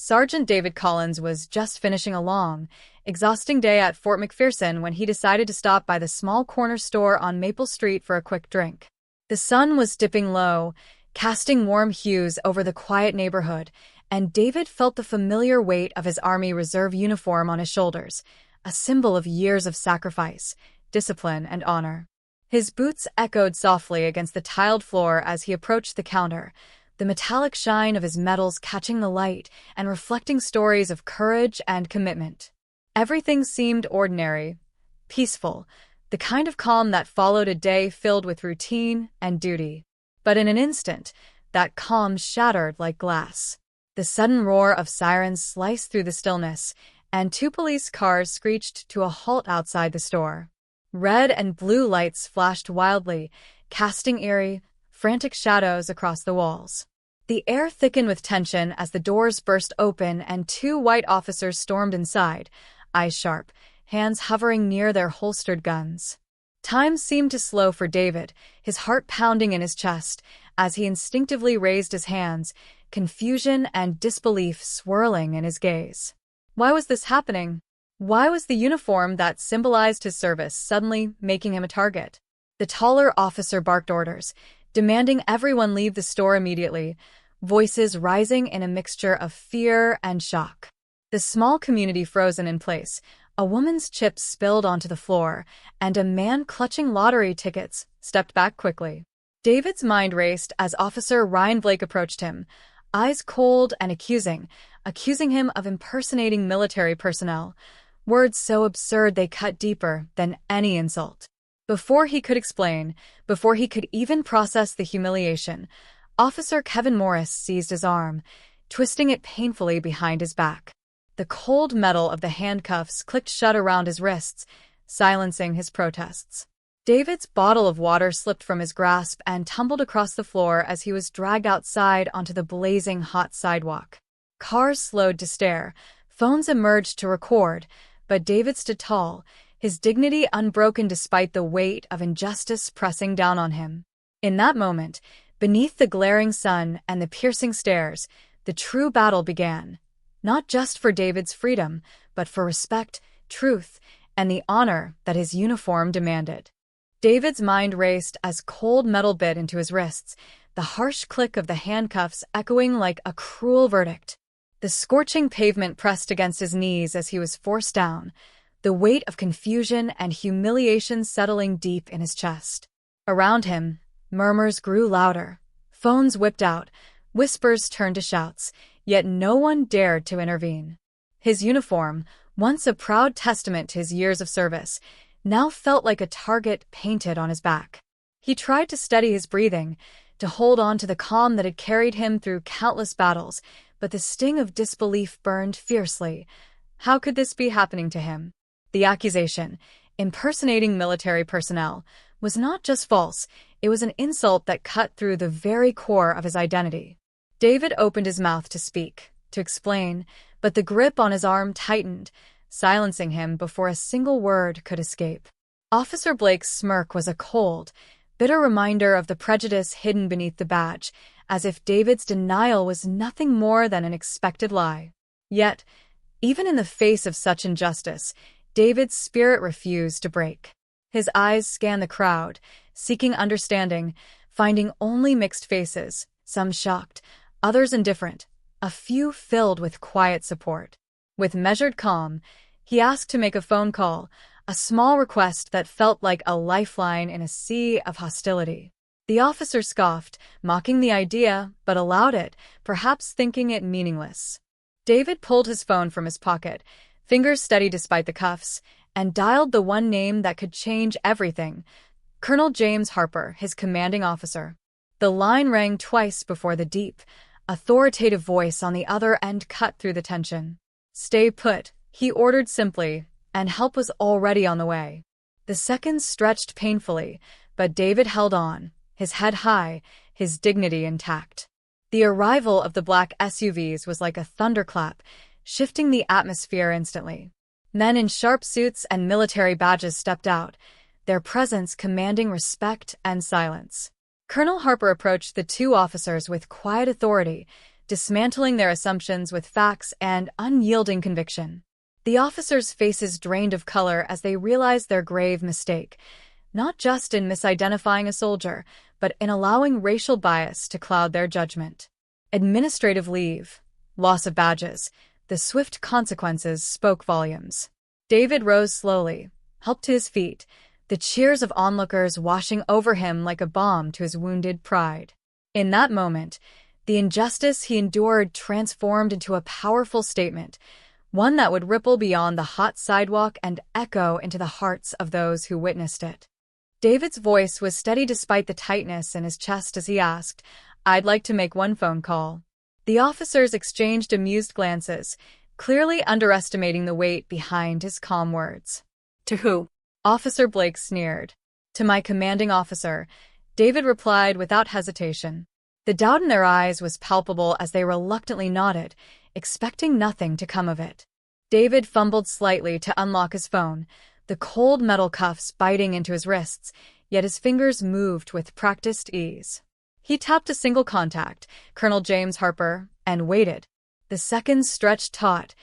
Sergeant David Collins was just finishing a long, exhausting day at Fort McPherson when he decided to stop by the small corner store on Maple Street for a quick drink. The sun was dipping low, casting warm hues over the quiet neighborhood, and David felt the familiar weight of his Army Reserve uniform on his shoulders, a symbol of years of sacrifice, discipline, and honor. His boots echoed softly against the tiled floor as he approached the counter, the metallic shine of his metals catching the light and reflecting stories of courage and commitment. Everything seemed ordinary, peaceful, the kind of calm that followed a day filled with routine and duty. But in an instant, that calm shattered like glass. The sudden roar of sirens sliced through the stillness, and two police cars screeched to a halt outside the store. Red and blue lights flashed wildly, casting eerie, frantic shadows across the walls. The air thickened with tension as the doors burst open and two white officers stormed inside, eyes sharp, hands hovering near their holstered guns. Time seemed to slow for David, his heart pounding in his chest, as he instinctively raised his hands, confusion and disbelief swirling in his gaze. Why was this happening? Why was the uniform that symbolized his service suddenly making him a target? The taller officer barked orders, demanding everyone leave the store immediately, voices rising in a mixture of fear and shock. The small community frozen in place, a woman's chips spilled onto the floor, and a man clutching lottery tickets stepped back quickly. David's mind raced as Officer Ryan Blake approached him, eyes cold and accusing him of impersonating military personnel, words so absurd they cut deeper than any insult. Before he could explain, before he could even process the humiliation, Officer Kevin Morris seized his arm, twisting it painfully behind his back. The cold metal of the handcuffs clicked shut around his wrists, silencing his protests. David's bottle of water slipped from his grasp and tumbled across the floor as he was dragged outside onto the blazing hot sidewalk. Cars slowed to stare, phones emerged to record, but David stood tall, his dignity unbroken despite the weight of injustice pressing down on him. In that moment, beneath the glaring sun and the piercing stares, the true battle began, not just for David's freedom, but for respect, truth, and the honor that his uniform demanded. David's mind raced as cold metal bit into his wrists, the harsh click of the handcuffs echoing like a cruel verdict. The scorching pavement pressed against his knees as he was forced down, the weight of confusion and humiliation settling deep in his chest. Around him, murmurs grew louder, phones whipped out, whispers turned to shouts, yet no one dared to intervene. His uniform, once a proud testament to his years of service, now felt like a target painted on his back. He tried to steady his breathing, to hold on to the calm that had carried him through countless battles, but the sting of disbelief burned fiercely. How could this be happening to him? The accusation, impersonating military personnel, was not just false, it was an insult that cut through the very core of his identity. David opened his mouth to speak, to explain, but the grip on his arm tightened, silencing him before a single word could escape. Officer Blake's smirk was a cold, bitter reminder of the prejudice hidden beneath the badge, as if David's denial was nothing more than an expected lie. Yet, even in the face of such injustice, David's spirit refused to break. His eyes scanned the crowd, seeking understanding, finding only mixed faces, some shocked, others indifferent, a few filled with quiet support. With measured calm, he asked to make a phone call, a small request that felt like a lifeline in a sea of hostility. The officer scoffed, mocking the idea, but allowed it, perhaps thinking it meaningless. David pulled his phone from his pocket, fingers steady despite the cuffs, and dialed the one name that could change everything, Colonel James Harper, his commanding officer. The line rang twice before the deep, authoritative voice on the other end cut through the tension. "Stay put," he ordered simply, and help was already on the way. The seconds stretched painfully, but David held on, his head high, his dignity intact. The arrival of the black SUVs was like a thunderclap, shifting the atmosphere instantly. Men in sharp suits and military badges stepped out, their presence commanding respect and silence. Colonel Harper approached the two officers with quiet authority, dismantling their assumptions with facts and unyielding conviction. The officers' faces drained of color as they realized their grave mistake, not just in misidentifying a soldier, but in allowing racial bias to cloud their judgment. Administrative leave, loss of badges, the swift consequences spoke volumes. David rose slowly, helped to his feet, the cheers of onlookers washing over him like a balm to his wounded pride. In that moment, the injustice he endured transformed into a powerful statement, one that would ripple beyond the hot sidewalk and echo into the hearts of those who witnessed it. David's voice was steady despite the tightness in his chest as he asked, "I'd like to make one phone call." The officers exchanged amused glances, clearly underestimating the weight behind his calm words. "To who?" Officer Blake sneered. "To my commanding officer," David replied without hesitation. The doubt in their eyes was palpable as they reluctantly nodded, expecting nothing to come of it. David fumbled slightly to unlock his phone, the cold metal cuffs biting into his wrists, yet his fingers moved with practiced ease. He tapped a single contact, Colonel James Harper, and waited. The seconds stretched taut,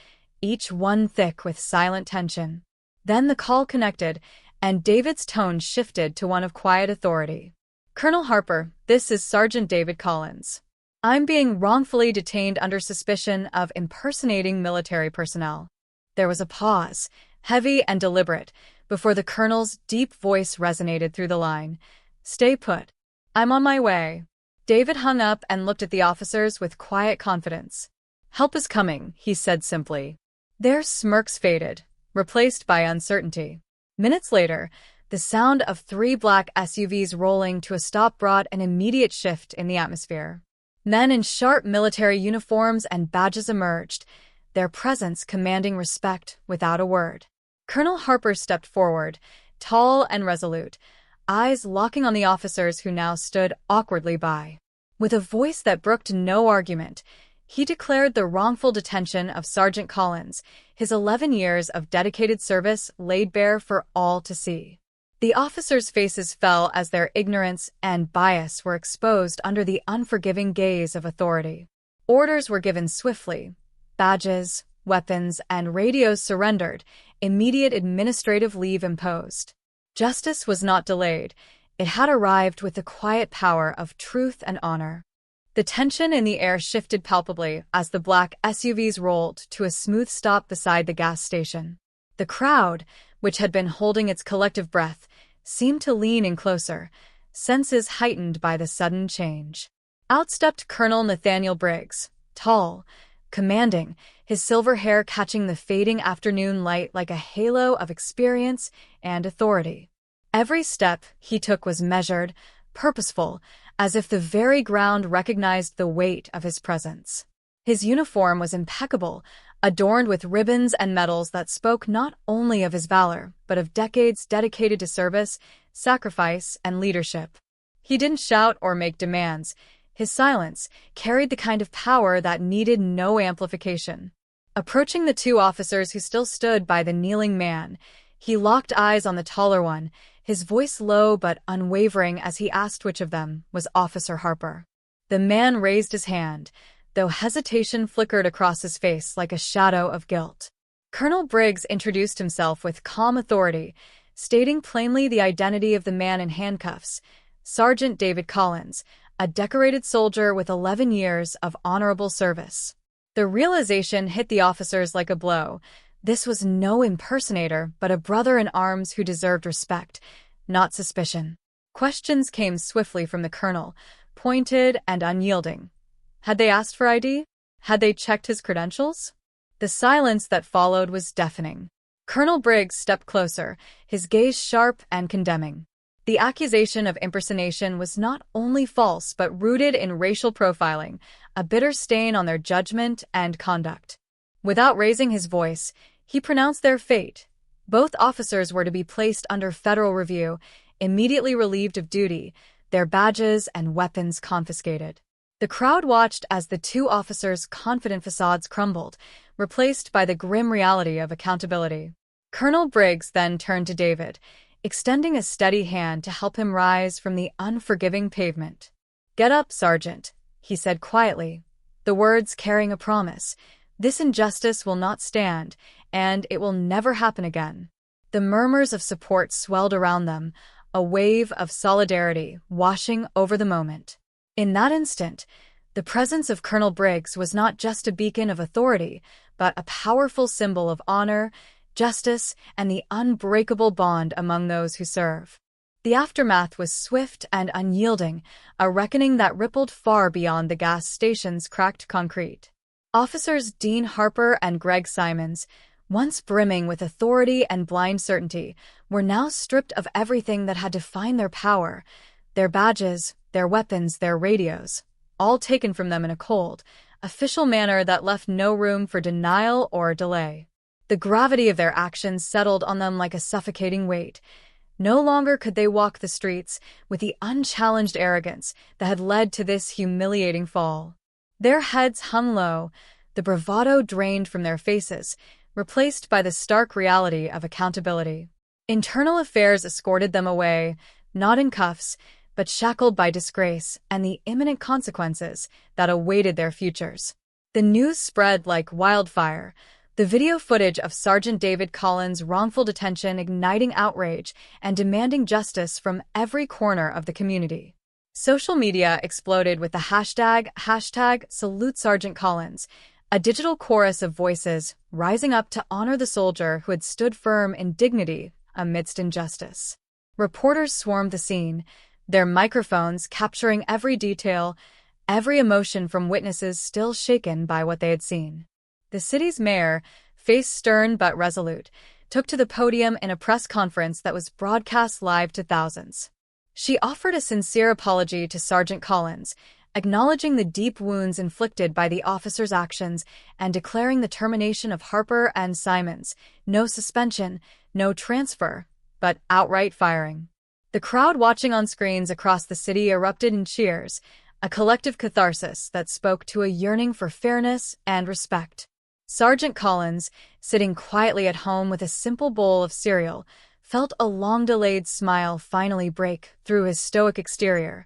each one thick with silent tension. Then the call connected, and David's tone shifted to one of quiet authority. "Colonel Harper, this is Sergeant David Collins. I'm being wrongfully detained under suspicion of impersonating military personnel." There was a pause, heavy and deliberate, before the colonel's deep voice resonated through the line. "Stay put. I'm on my way." David hung up and looked at the officers with quiet confidence. "Help is coming," he said simply. Their smirks faded, replaced by uncertainty. Minutes later, the sound of 3 black SUVs rolling to a stop brought an immediate shift in the atmosphere. Men in sharp military uniforms and badges emerged, their presence commanding respect without a word. Colonel Harper stepped forward, tall and resolute, eyes locking on the officers who now stood awkwardly by. With a voice that brooked no argument, he declared the wrongful detention of Sergeant Collins, his 11 years of dedicated service laid bare for all to see. The officers' faces fell as their ignorance and bias were exposed under the unforgiving gaze of authority. Orders were given swiftly. Badges, weapons, and radios surrendered, immediate administrative leave imposed. Justice was not delayed. It had arrived with the quiet power of truth and honor. The tension in the air shifted palpably as the black SUVs rolled to a smooth stop beside the gas station. The crowd, which had been holding its collective breath, seemed to lean in closer, senses heightened by the sudden change. Out stepped Colonel Nathaniel Briggs, tall, commanding, his silver hair catching the fading afternoon light like a halo of experience and authority. Every step he took was measured, purposeful, as if the very ground recognized the weight of his presence. His uniform was impeccable, adorned with ribbons and medals that spoke not only of his valor, but of decades dedicated to service, sacrifice, and leadership. He didn't shout or make demands. His silence carried the kind of power that needed no amplification. Approaching the 2 officers who still stood by the kneeling man, he locked eyes on the taller one, his voice low but unwavering as he asked which of them was Officer Harper. The man raised his hand, though hesitation flickered across his face like a shadow of guilt. Colonel Briggs introduced himself with calm authority, stating plainly the identity of the man in handcuffs, Sergeant David Collins, a decorated soldier with 11 years of honorable service. The realization hit the officers like a blow. This was no impersonator, but a brother in arms who deserved respect, not suspicion. Questions came swiftly from the colonel, pointed and unyielding. Had they asked for ID? Had they checked his credentials? The silence that followed was deafening. Colonel Briggs stepped closer, his gaze sharp and condemning. The accusation of impersonation was not only false but rooted in racial profiling, a bitter stain on their judgment and conduct. Without raising his voice, he pronounced their fate. Both officers were to be placed under federal review, immediately relieved of duty, their badges and weapons confiscated. The crowd watched as the 2 officers' confident facades crumbled, replaced by the grim reality of accountability. Colonel Briggs then turned to David, extending a steady hand to help him rise from the unforgiving pavement. "Get up, Sergeant," he said quietly, the words carrying a promise. This injustice will not stand, and it will never happen again. The murmurs of support swelled around them, a wave of solidarity washing over the moment. In that instant, the presence of Colonel Briggs was not just a beacon of authority, but a powerful symbol of honor, justice, and the unbreakable bond among those who serve. The aftermath was swift and unyielding, a reckoning that rippled far beyond the gas station's cracked concrete. Officers Dean Harper and Greg Simons, once brimming with authority and blind certainty, were now stripped of everything that had defined their power: their badges, their weapons, their radios, all taken from them in a cold, official manner that left no room for denial or delay. The gravity of their actions settled on them like a suffocating weight. No longer could they walk the streets with the unchallenged arrogance that had led to this humiliating fall. Their heads hung low, the bravado drained from their faces, replaced by the stark reality of accountability. Internal affairs escorted them away, not in cuffs, but shackled by disgrace and the imminent consequences that awaited their futures. The news spread like wildfire, the video footage of Sergeant David Collins' wrongful detention igniting outrage and demanding justice from every corner of the community. Social media exploded with the hashtag Salute Sergeant Collins, a digital chorus of voices rising up to honor the soldier who had stood firm in dignity amidst injustice. Reporters swarmed the scene, their microphones capturing every detail, every emotion from witnesses still shaken by what they had seen. The city's mayor, face stern but resolute, took to the podium in a press conference that was broadcast live to thousands. She offered a sincere apology to Sergeant Collins, acknowledging the deep wounds inflicted by the officer's actions and declaring the termination of Harper and Simons, no suspension, no transfer, but outright firing. The crowd watching on screens across the city erupted in cheers, a collective catharsis that spoke to a yearning for fairness and respect. Sergeant Collins, sitting quietly at home with a simple bowl of cereal, felt a long-delayed smile finally break through his stoic exterior,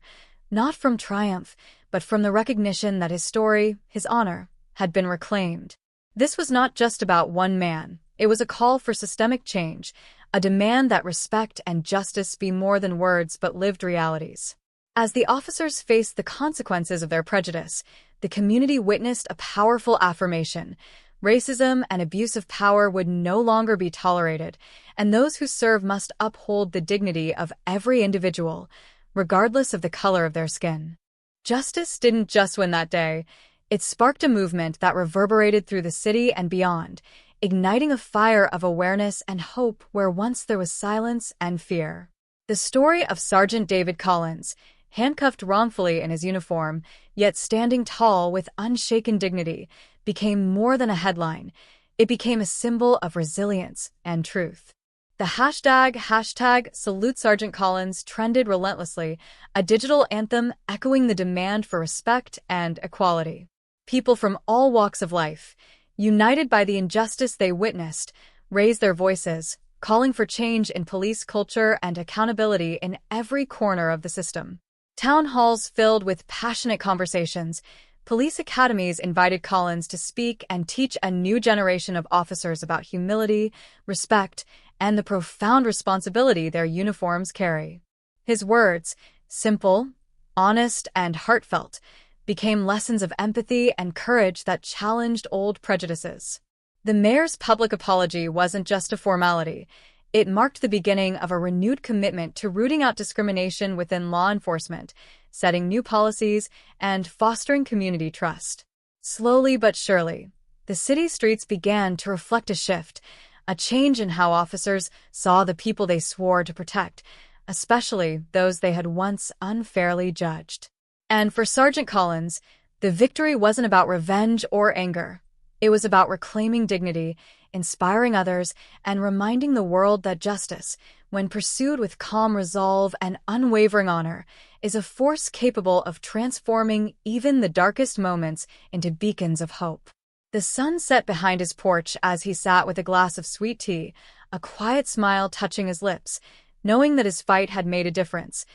not from triumph, but from the recognition that his story, his honor, had been reclaimed. This was not just about one man. It was a call for systemic change, a demand that respect and justice be more than words but lived realities. As the officers faced the consequences of their prejudice, the community witnessed a powerful affirmation. Racism and abuse of power would no longer be tolerated, and those who serve must uphold the dignity of every individual, regardless of the color of their skin. Justice didn't just win that day. It sparked a movement that reverberated through the city and beyond, igniting a fire of awareness and hope where once there was silence and fear. The story of Sergeant David Collins, handcuffed wrongfully in his uniform, yet standing tall with unshaken dignity, became more than a headline. It became a symbol of resilience and truth. The hashtag Salute Sergeant Collins trended relentlessly, a digital anthem echoing the demand for respect and equality. People from all walks of life, united by the injustice they witnessed, raised their voices, calling for change in police culture and accountability in every corner of the system. Town halls filled with passionate conversations, police academies invited Collins to speak and teach a new generation of officers about humility, respect, and the profound responsibility their uniforms carry. His words, simple, honest, and heartfelt, became lessons of empathy and courage that challenged old prejudices. The mayor's public apology wasn't just a formality. It marked the beginning of a renewed commitment to rooting out discrimination within law enforcement, setting new policies, and fostering community trust. Slowly but surely, the city streets began to reflect a shift, a change in how officers saw the people they swore to protect, especially those they had once unfairly judged. And for Sergeant Collins, the victory wasn't about revenge or anger. It was about reclaiming dignity, inspiring others, and reminding the world that justice, when pursued with calm resolve and unwavering honor, is a force capable of transforming even the darkest moments into beacons of hope. The sun set behind his porch as he sat with a glass of sweet tea, a quiet smile touching his lips, knowing that his fight had made a difference,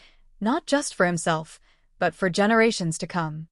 not just for himself, but for generations to come.